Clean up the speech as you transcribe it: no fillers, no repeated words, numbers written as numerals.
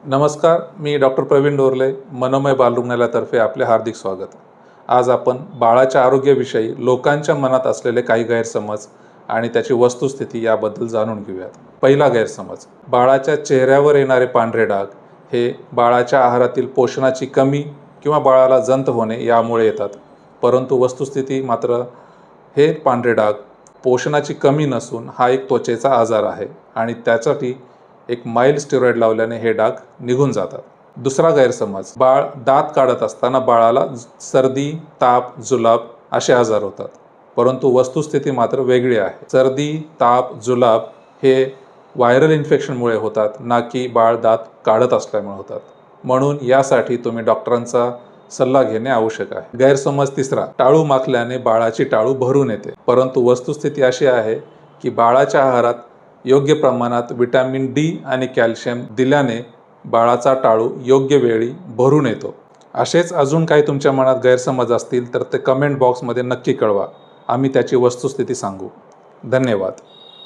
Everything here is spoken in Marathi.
नमस्कार, मी डॉक्टर प्रवीण डोरले, मनोमय बालरुग्णालयातर्फे आपले हार्दिक स्वागत। आज आपण बाळाच्या आरोग्याविषयी लोकांच्या मनात असलेले काही गैरसमज आणि त्याची वस्तुस्थिती याबद्दल जाणून घेऊयात। पहिला गैरसमज, बाळाच्या चेहऱ्यावर येणारे पांढरे डाग हे बाळाच्या आहारातील पोषणाची कमी किंवा बाळाला जंत होणे यामुळे येतात। परंतु वस्तुस्थिती मात्र हे पांढरे डाग पोषणाची कमी नसून हा एक त्वचेचा आजार आहे आणि त्यासाठी एक माइल्ड स्टेरॉइड लावल्याने हे डाग निघून जातात। दुसरा गैरसमज, बाळ दात काढत असताना बाळाला सर्दी, ताप, जुलाब असे आजार होतात, परंतु वस्तुस्थिती मात्र वेगळी आहे। सर्दी, ताप, जुलाब हे व्हायरल इन्फेक्शनमुळे होतात, ना की बाळ दात काढत असल्यामुळे होतात। म्हणून यासाठी तुम्ही डॉक्टरांचा सल्ला घेणे आवश्यक आहे। गैरसमज तिसरा, टाळू माखल्याने बाळाची टाळू भरून येते, परंतु वस्तुस्थिती अशी आहे की बाळाच्या आहारात योग्य प्रमाणात विटॅमिन डी आणि कॅल्शियम दिल्याने बाळाचा टाळू योग्य वेळी भरून येतो। असेच अजून काही तुमच्या मनात गैरसमज असतील तर ते कमेंट बॉक्समध्ये नक्की कळवा, आम्ही त्याची वस्तुस्थिती सांगू। धन्यवाद।